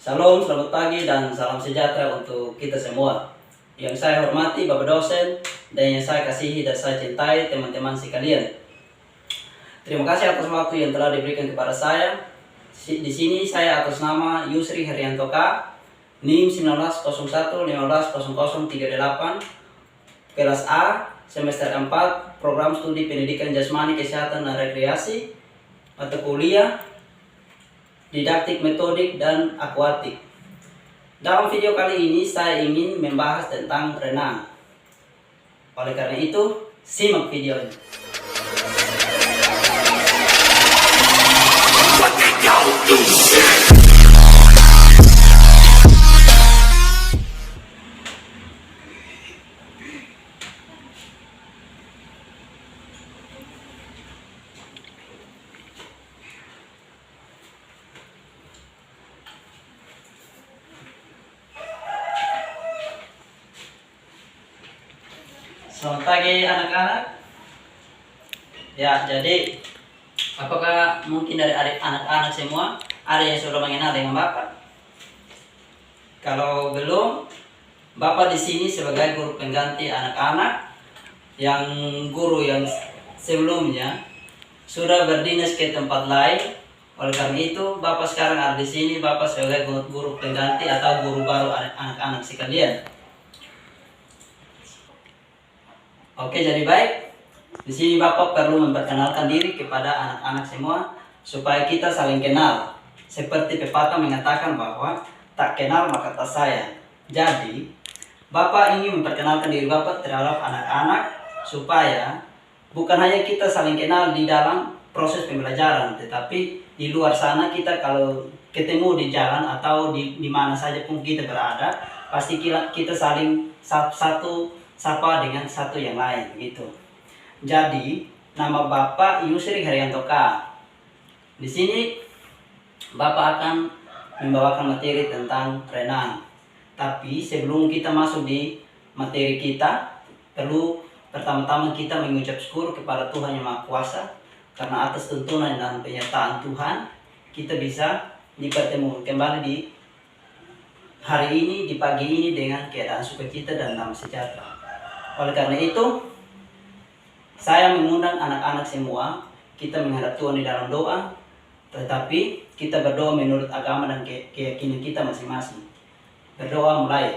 Shalom, selamat pagi dan salam sejahtera untuk kita semua. Yang saya hormati Bapak dosen dan yang saya kasihi dan saya cintai teman-teman sekalian. Terima kasih atas waktu yang telah diberikan kepada saya. Di sini saya atas nama Yusri Herianto K, NIM 1901-150038, kelas A, semester 4, program studi pendidikan jasmani, kesehatan dan rekreasi, mata kuliah didaktik, metodik, dan akuatik. Dalam video kali ini saya ingin membahas tentang renang. Oleh karena itu, simak videonya. Selamat pagi anak-anak. Ya, jadi apakah mungkin dari anak-anak semua ada yang sudah mengenal dengan Bapak? Kalau belum, Bapak di sini sebagai guru pengganti anak-anak yang guru yang sebelumnya sudah berdinas ke tempat lain. Oleh karena itu, Bapak sekarang ada di sini, Bapak sebagai guru pengganti atau guru baru anak-anak sekalian. Oke, jadi baik. Di sini Bapak perlu memperkenalkan diri kepada anak-anak semua supaya kita saling kenal. Seperti pepatah mengatakan bahwa tak kenal maka tak sayang. Jadi, Bapak ingin memperkenalkan diri Bapak terhadap anak-anak supaya bukan hanya kita saling kenal di dalam proses pembelajaran, tetapi di luar sana kita kalau ketemu di jalan atau di mana saja pun kita berada, pasti kita saling satu sapa dengan satu yang lain gitu. Jadi nama Bapak Yusri Herianto K. Di sini Bapak akan membawakan materi tentang renang. Tapi sebelum kita masuk di materi kita, perlu pertama-tama kita mengucap syukur kepada Tuhan Yang Maha Kuasa karena atas tuntunan dan penyertaan Tuhan kita bisa dipertemukan kembali di hari ini, di pagi ini dengan keadaan sukacita dan damai sejahtera. Oleh karena itu, saya mengundang anak-anak semua, kita menghadap Tuhan di dalam doa, tetapi kita berdoa menurut agama dan keyakinan kita masing-masing. Berdoa mulai.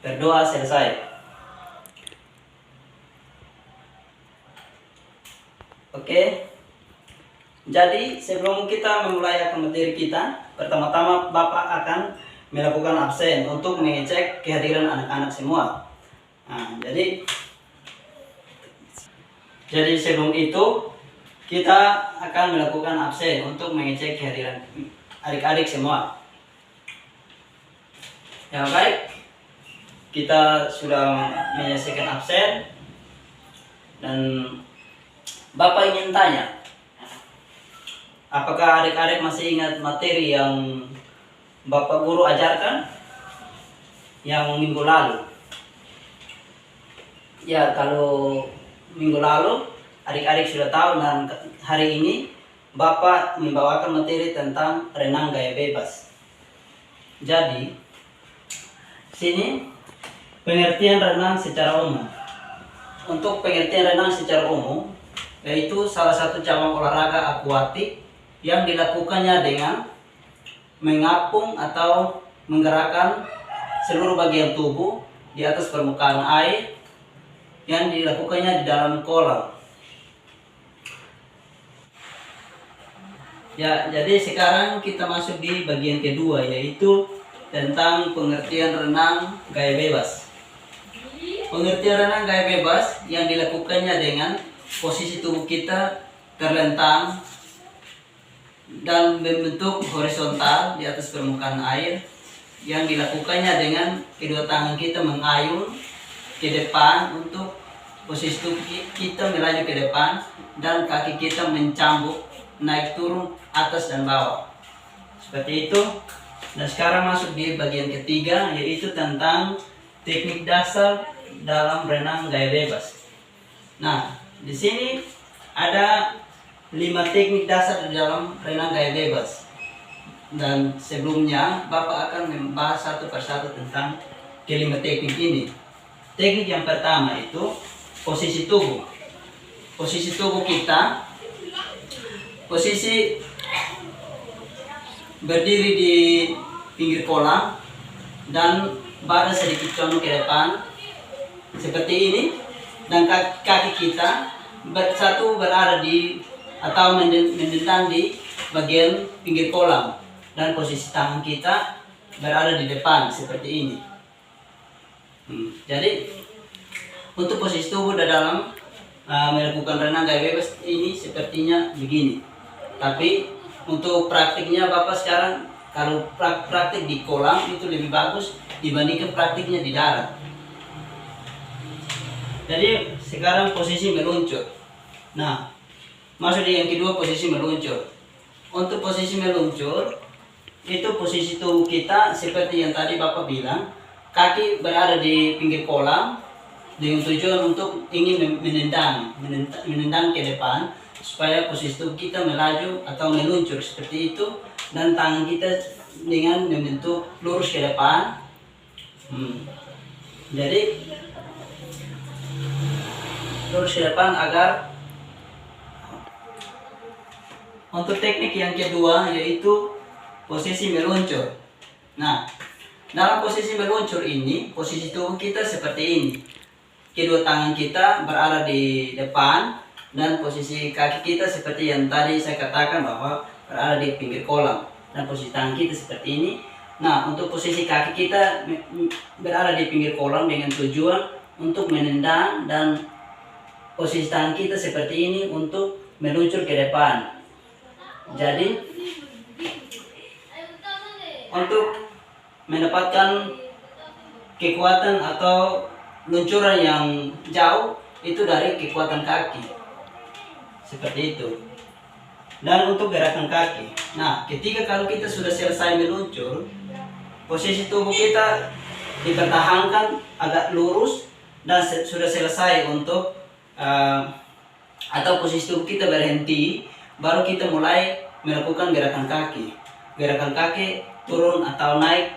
Berdoa selesai. Oke. Jadi sebelum kita memulai akan materi kita, pertama-tama Bapak akan melakukan absen untuk mengecek kehadiran anak-anak semua. Nah, jadi sebelum itu kita akan melakukan absen untuk mengecek kehadiran adik-adik semua. Ya baik, kita sudah menyelesaikan absen dan Bapak ingin tanya, apakah adik-adik masih ingat materi yang Bapak Guru ajarkan yang minggu lalu? Ya, kalau minggu lalu adik-adik sudah tahu dan hari ini Bapak membawakan materi tentang renang gaya bebas. Jadi, sini pengertian renang secara umum. Untuk pengertian renang secara umum, yaitu salah satu cabang olahraga akuatik yang dilakukannya dengan mengapung atau menggerakkan seluruh bagian tubuh di atas permukaan air yang dilakukannya di dalam kolam. Ya, jadi sekarang kita masuk di bagian kedua, yaitu tentang pengertian renang gaya bebas. Pengertian renang gaya bebas yang dilakukannya dengan posisi tubuh kita terlentang dan membentuk horizontal di atas permukaan air, yang dilakukannya dengan kedua tangan kita mengayun ke depan untuk posisi tubuh kita melaju ke depan dan kaki kita mencambuk naik turun atas dan bawah seperti itu. Dan sekarang masuk di bagian ketiga, yaitu tentang teknik dasar dalam renang gaya bebas. Nah, di sini ada 5 teknik dasar di dalam renang gaya bebas. Dan sebelumnya Bapak akan membahas satu persatu tentang kelima teknik ini. Teknik yang pertama itu posisi tubuh. Posisi tubuh kita, posisi berdiri di pinggir kolam dan badan sedikit condong ke depan seperti ini, dan kaki kita satu berada di atau mendendang di bagian pinggir kolam, dan posisi tangan kita berada di depan seperti ini. Jadi untuk posisi tubuh dalam melakukan renang gaya bebas ini sepertinya begini. Tapi untuk praktiknya Bapak sekarang kalau praktik di kolam itu lebih bagus dibandingkan praktiknya di darat. Jadi sekarang posisi meluncur. Nah, masuk di yang kedua, posisi meluncur. Untuk posisi meluncur itu posisi tubuh kita seperti yang tadi Bapak bilang, kaki berada di pinggir kolam dengan tujuan untuk ingin menendang ke depan supaya posisi tubuh kita melaju atau meluncur seperti itu, dan tangan kita dengan membentuk lurus ke depan. Jadi lurus ke depan agar. Untuk teknik yang kedua yaitu posisi meluncur. Nah, dalam posisi meluncur ini, posisi tubuh kita seperti ini. Kedua tangan kita berada di depan, dan posisi kaki kita seperti yang tadi saya katakan bahwa berada di pinggir kolam, dan posisi tangan kita seperti ini. Nah, untuk posisi kaki kita berada di pinggir kolam dengan tujuan untuk menendang, dan posisi tangan kita seperti ini untuk meluncur ke depan. Jadi untuk mendapatkan kekuatan atau luncuran yang jauh itu dari kekuatan kaki seperti itu. Dan untuk gerakan kaki, nah ketika kalau kita sudah selesai meluncur, posisi tubuh kita dipertahankan agak lurus dan sudah selesai untuk atau posisi tubuh kita berhenti, baru kita mulai melakukan gerakan kaki. Gerakan kaki turun atau naik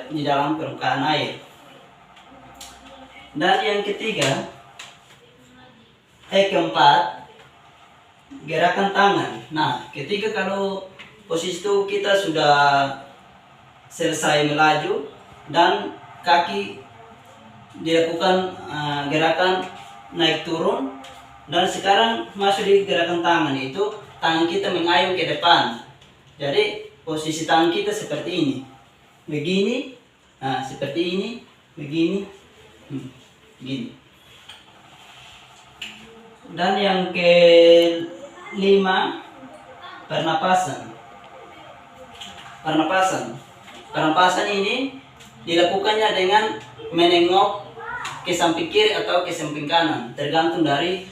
di dalam permukaan air. Dan yang ketiga, keempat, gerakan tangan. Nah, ketika kalau posisi tubuh kita sudah selesai melaju dan kaki dilakukan gerakan naik turun, dan sekarang masuk di gerakan tangan, itu tangan kita mengayun ke depan. Jadi posisi tangan kita seperti ini, begini, nah seperti ini, begini, begini. Dan yang kelima, pernapasan. Pernapasan ini dilakukannya dengan menengok ke samping kiri atau ke samping kanan, tergantung dari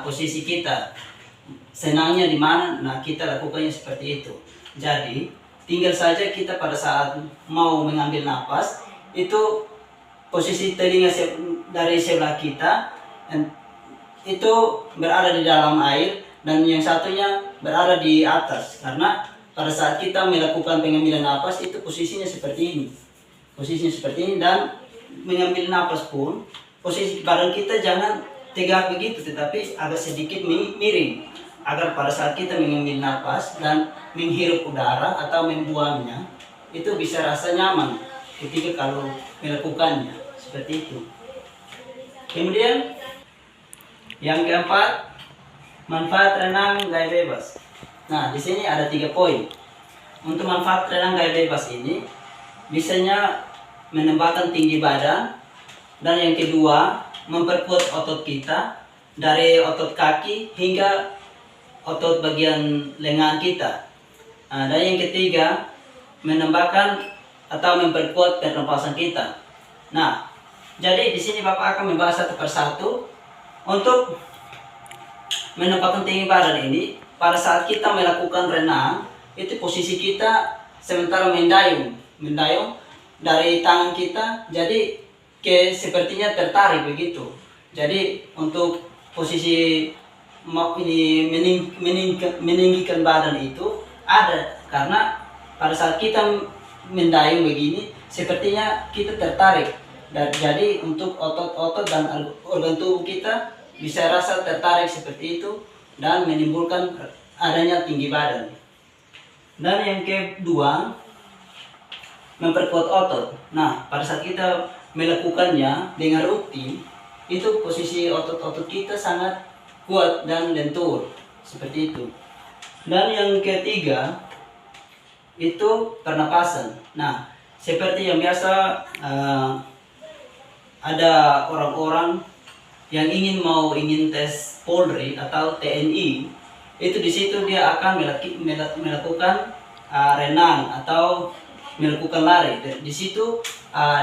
posisi kita. Senangnya di mana, nah kita lakukannya seperti itu. Jadi tinggal saja kita pada saat mau mengambil napas, itu posisi telinga dari sebelah kita itu berada di dalam air, dan yang satunya berada di atas. Karena pada saat kita melakukan pengambilan napas itu posisinya seperti ini. Posisinya seperti ini, dan mengambil napas pun posisi badan kita jangan tegak begitu, tetapi agak sedikit miring, agar pada saat kita mengambil napas dan menghirup udara atau membuangnya itu bisa rasa nyaman ketika kalau melakukannya seperti itu. Kemudian yang keempat, manfaat renang gaya bebas. Nah, di sini ada 3 poin. Untuk manfaat renang gaya bebas ini, bisanya menambahkan tinggi badan, dan yang kedua, memperkuat otot kita dari otot kaki hingga otot bagian lengan kita. Dan yang ketiga, menambahkan atau memperkuat pernapasan kita. Nah, jadi di sini Bapak akan membahas satu persatu. Untuk menambahkan tinggi badan ini, pada saat kita melakukan renang, itu posisi kita sementara mendayung dari tangan kita, jadi sepertinya tertarik begitu. Jadi untuk posisi mau ini meninggikan badan itu ada, karena pada saat kita mendayung begini sepertinya kita tertarik, dan jadi untuk otot-otot dan organ tubuh kita bisa rasa tertarik seperti itu dan menimbulkan adanya tinggi badan. Dan yang kedua, memperkuat otot. Nah, pada saat kita melakukannya dengan rutin, itu posisi otot-otot kita sangat kuat dan lentur, seperti itu. Dan yang ketiga, itu pernapasan. Nah, seperti yang biasa ada orang-orang yang ingin tes Polri atau TNI, itu di situ dia akan melakukan renang atau melakukan lari. Di situ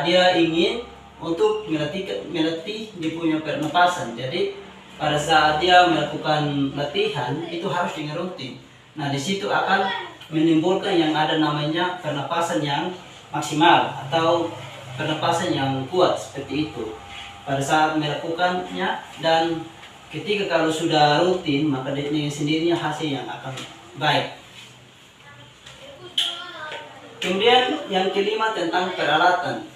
dia ingin untuk melatih dia punya pernapasan. Jadi pada saat dia melakukan latihan itu harus dengan rutin. Nah, di situ akan menimbulkan yang ada namanya pernapasan yang maksimal atau pernapasan yang kuat, seperti itu pada saat melakukannya. Dan ketika kalau sudah rutin, maka dengan sendirinya hasil yang akan baik. Kemudian yang kelima tentang peralatan.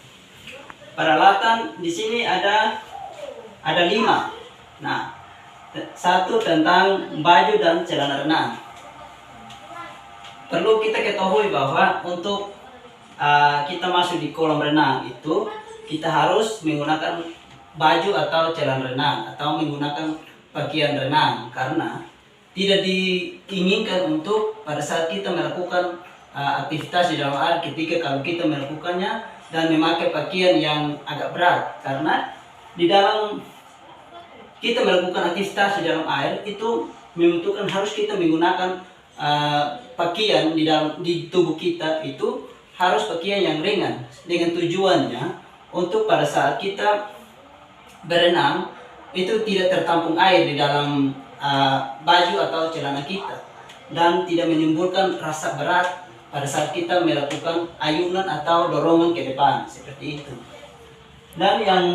Peralatan di sini ada 5. Nah, satu tentang baju dan celana renang. Perlu kita ketahui bahwa untuk kita masuk di kolam renang itu kita harus menggunakan baju atau celana renang atau menggunakan pakaian renang, karena tidak diinginkan untuk pada saat kita melakukan aktivitas di dalam air, ketika kalau kita melakukannya dan memakai pakaian yang agak berat, karena di dalam kita melakukan aktivitas di dalam air itu membutuhkan harus kita menggunakan pakaian di tubuh kita itu harus pakaian yang ringan, dengan tujuannya untuk pada saat kita berenang itu tidak tertampung air di dalam baju atau celana kita dan tidak menimbulkan rasa berat pada saat kita melakukan ayunan atau dorongan ke depan, seperti itu. Dan yang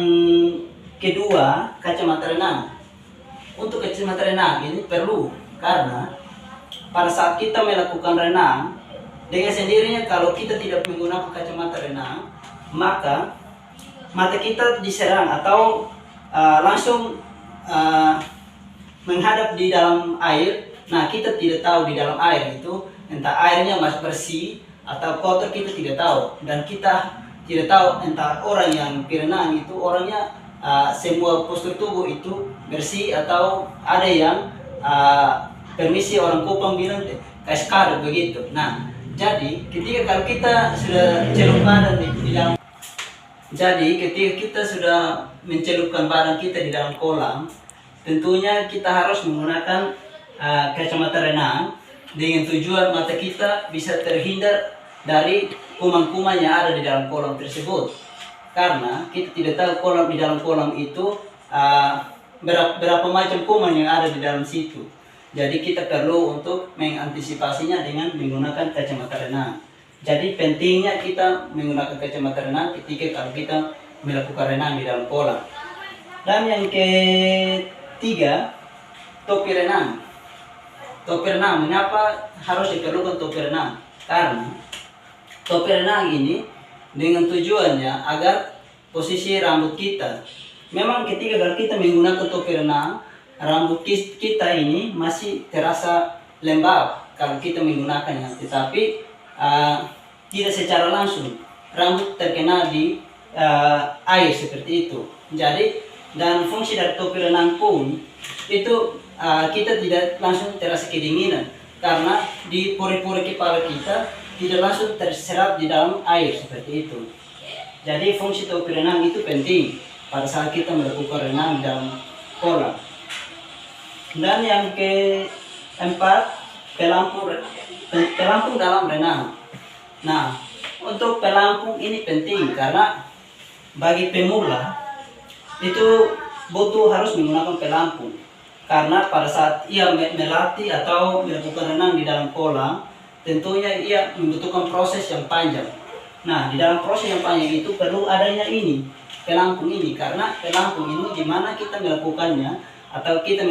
kedua, kacamata renang. Untuk kacamata renang ini perlu, karena pada saat kita melakukan renang dengan sendirinya kalau kita tidak menggunakan kacamata renang, maka mata kita diserang atau langsung menghadap di dalam air. Nah, kita tidak tahu di dalam air itu entah airnya masih bersih atau kotor, kita tidak tahu. Dan kita tidak tahu entah orang yang berenang itu orangnya semua postur tubuh itu bersih atau ada yang permisi orang Kupang bilang kayak skadar begitu. Nah, jadi ketika kalau kita sudah celup badan di dalam, jadi ketika kita sudah mencelupkan badan kita di dalam kolam, tentunya kita harus menggunakan kacamata renang dengan tujuan mata kita bisa terhindar dari kuman-kuman yang ada di dalam kolam tersebut. Karena kita tidak tahu kolam di dalam kolam itu berapa macam kuman yang ada di dalam situ. Jadi kita perlu untuk mengantisipasinya dengan menggunakan kacamata renang. Jadi pentingnya kita menggunakan kacamata renang ketika kalau kita melakukan renang di dalam kolam. Dan yang ketiga, topi renang. Topi renang, mengapa harus diperlukan topi renang? Karena topi renang ini dengan tujuannya agar posisi rambut kita, memang ketika kalau kita menggunakan topi renang, rambut kita ini masih terasa lembab kalau kita menggunakannya, tetapi tidak secara langsung rambut terkena di air, seperti itu. Jadi dan fungsi dari topi renang pun itu kita tidak langsung terasa kedinginan, karena di pori-pori kepala kita tidak langsung terserap di dalam air, seperti itu. Jadi fungsi topi renang itu penting pada saat kita melakukan renang di dalam kolam. Dan yang keempat, pelampung dalam renang. Nah, untuk pelampung ini penting karena bagi pemula itu butuh harus menggunakan pelampung, karena pada saat ia melatih atau melakukan renang di dalam kolam, tentunya ia membutuhkan proses yang panjang. Nah, di dalam proses yang panjang itu perlu adanya ini, pelampung ini, karena pelampung ini di mana kita melakukannya atau kita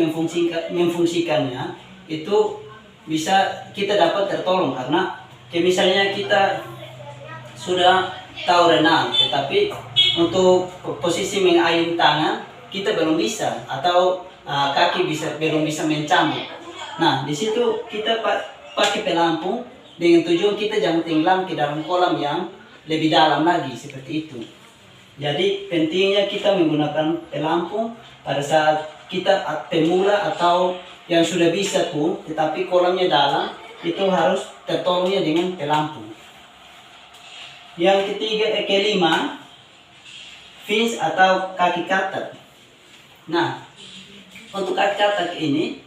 memfungsikannya itu bisa kita dapat tertolong, karena misalnya kita sudah tahu renang tetapi untuk posisi mengayun tangan kita belum bisa, atau kaki belum bisa mencambuk. Nah, di situ kita pakai pelampung dengan tujuan kita jangan tenggelam ke dalam kolam yang lebih dalam lagi seperti itu. Jadi pentingnya kita menggunakan pelampung pada saat kita pemula atau yang sudah bisa pun tetapi kolamnya dalam, itu harus tertolongnya dengan pelampung. Yang kelima, fins atau kaki katak. Nah, untuk kaki katak ini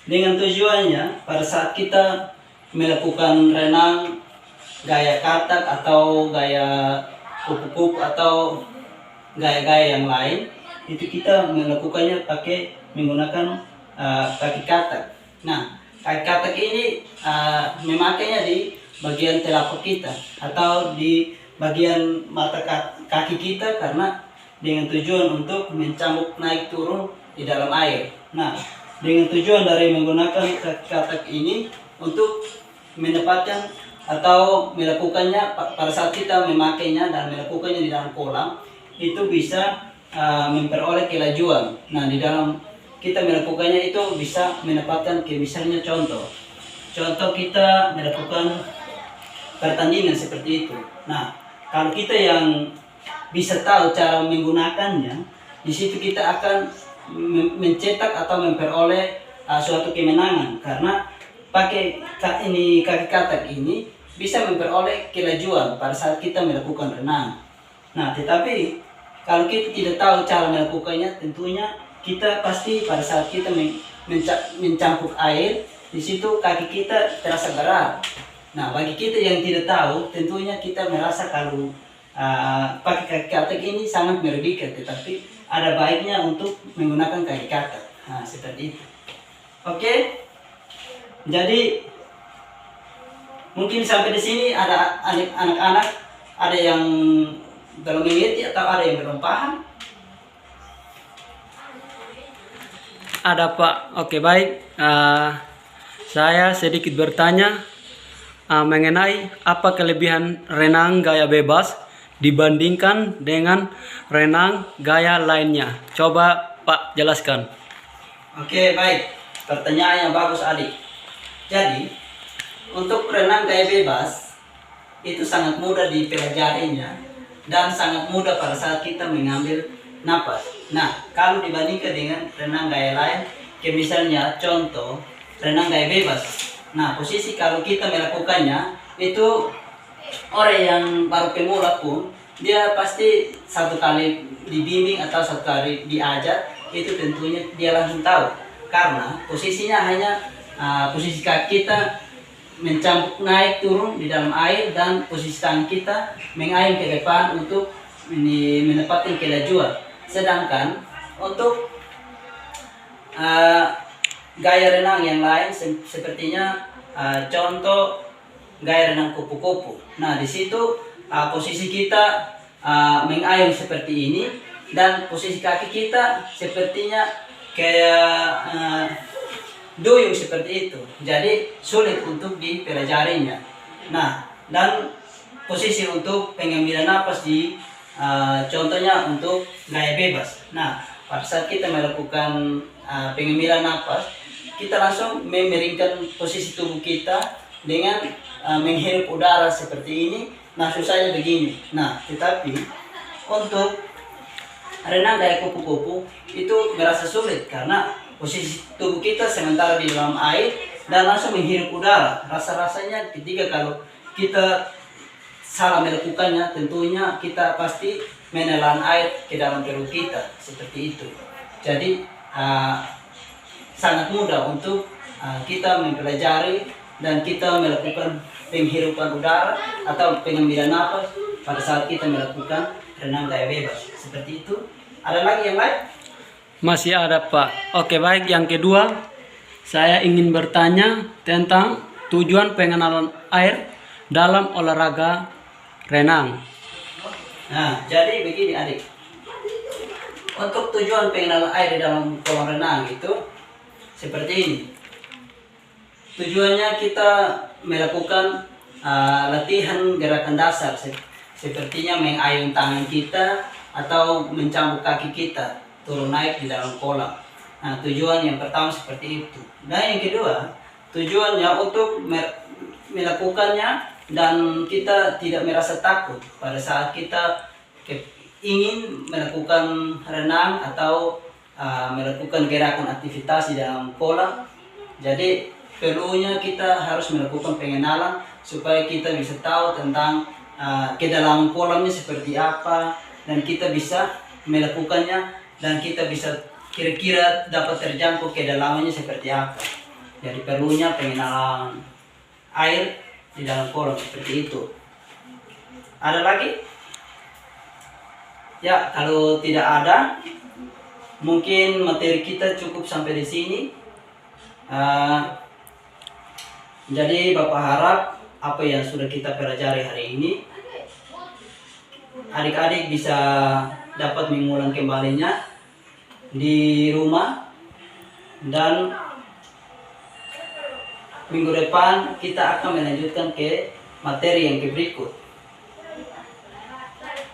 dengan tujuannya pada saat kita melakukan renang gaya katak atau gaya kupu-kupu atau gaya-gaya yang lain, itu kita melakukannya menggunakan kaki katak. Nah, kaki katak ini memakainya di bagian telapak kita atau di bagian mata kaki kita, karena dengan tujuan untuk mencambuk naik turun di dalam air. Nah, dengan tujuan dari menggunakan kaki katak ini untuk mendapatkan atau melakukannya pada saat kita memakainya dan melakukannya di dalam kolam, itu bisa memperoleh kelajuan. Nah, di dalam kita melakukannya itu bisa mendapatkan misalnya contoh kita melakukan pertandingan seperti itu. Nah, kalau kita yang bisa tahu cara menggunakannya, di situ kita akan mencetak atau memperoleh suatu kemenangan, karena pakai kaki katak ini bisa memperoleh kelajuan pada saat kita melakukan renang. Nah, tetapi kalau kita tidak tahu cara melakukannya, tentunya kita pasti pada saat kita mencampur air, di situ kaki kita terasa berat. Nah, bagi kita yang tidak tahu, tentunya kita merasa kalau pakai kaki katak ini sangat merugikan, tetapi ada baiknya untuk menggunakan kaki katak. Nah, seperti itu. Oke. Jadi mungkin sampai di sini ada anak-anak ada yang belum mengerti atau ada yang belum paham? Ada Pak. Oke, baik. Saya sedikit bertanya mengenai apa kelebihan renang gaya bebas dibandingkan dengan renang gaya lainnya. Coba Pak jelaskan. Oke, baik. Pertanyaan yang bagus, adik. Jadi, untuk renang gaya bebas itu sangat mudah dipelajarinya dan sangat mudah pada saat kita mengambil napas. Nah, kalau dibandingkan dengan renang gaya lain, misalnya contoh renang gaya bebas. Nah, posisi kalau kita melakukannya itu orang yang baru pemula pun dia pasti satu kali dibimbing atau satu kali diajar, itu tentunya dia langsung tahu, karena posisinya hanya posisi kaki kita mencampuk naik turun di dalam air dan posisi tangan kita mengayun ke depan untuk mendapatkan kelajuan. Sedangkan untuk gaya renang yang lain sepertinya contoh gaya renang kupu-kupu. Nah, di situ posisi kita mengayun seperti ini dan posisi kaki kita sepertinya kayak duyung seperti itu. Jadi sulit untuk dipelajarinya. Nah, dan posisi untuk pengambilan napas di contohnya untuk gaya bebas. Nah, pada saat kita melakukan pengambilan napas, kita langsung memeringkan posisi tubuh kita dengan menghirup udara seperti ini. Nah, susahnya begini. Nah, tetapi untuk renang gaya kupu-kupu itu merasa sulit karena posisi tubuh kita sementara di dalam air dan langsung menghirup udara. Rasa-rasanya ketika kalau kita salah melakukannya, tentunya kita pasti menelan air ke dalam perut kita seperti itu. Jadi sangat mudah untuk kita mempelajari dan kita melakukan penghirupan udara atau pengambilan nafas pada saat kita melakukan renang gaya bebas seperti itu. Ada lagi yang lain? Masih ada Pak. Oke, baik. Yang kedua, saya ingin bertanya tentang tujuan pengenalan air dalam olahraga renang. Nah, jadi begini adik. Untuk tujuan pengenalan air di dalam kolam renang itu seperti ini. Tujuannya kita melakukan latihan gerakan dasar sepertinya mengayun tangan kita atau mencambuk kaki kita turun naik di dalam kolam. Nah, tujuan yang pertama seperti itu. Dan yang kedua, tujuannya untuk melakukannya dan kita tidak merasa takut pada saat kita ingin melakukan renang atau melakukan gerakan aktivitas di dalam kolam. Jadi perlunya kita harus melakukan pengenalan supaya kita bisa tahu tentang kedalaman kolamnya seperti apa, dan kita bisa melakukannya dan kita bisa kira-kira dapat terjangkau kedalamannya seperti apa. Jadi perlunya pengenalan air di dalam kolam seperti itu. Ada lagi? Ya, kalau tidak ada, mungkin materi kita cukup sampai di sini. Jadi Bapak harap apa yang sudah kita pelajari hari ini adik-adik bisa dapat mengulang kembalinya di rumah, dan minggu depan kita akan melanjutkan ke materi yang berikut.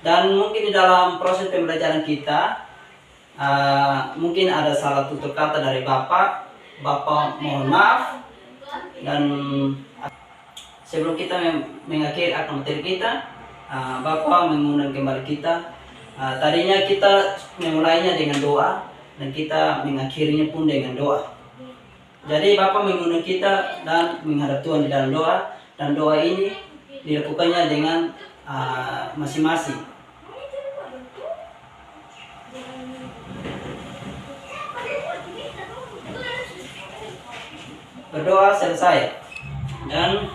Dan mungkin di dalam proses pembelajaran kita mungkin ada salah tutur kata dari Bapak mohon maaf. Dan sebelum kita mengakhiri akan materi kita, Bapak mengundang kembali kita. Tadinya kita memulainya dengan doa dan kita mengakhirinya pun dengan doa. Jadi Bapak mengundang kita dan menghadap Tuhan di dalam doa, dan doa ini dilakukannya dengan masing-masing. Berdoa selesai, dan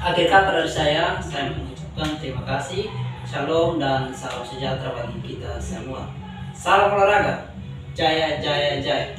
akhir kata dari saya mengucapkan terima kasih, shalom dan salam sejahtera bagi kita semua. Salam olahraga, jaya jaya jaya.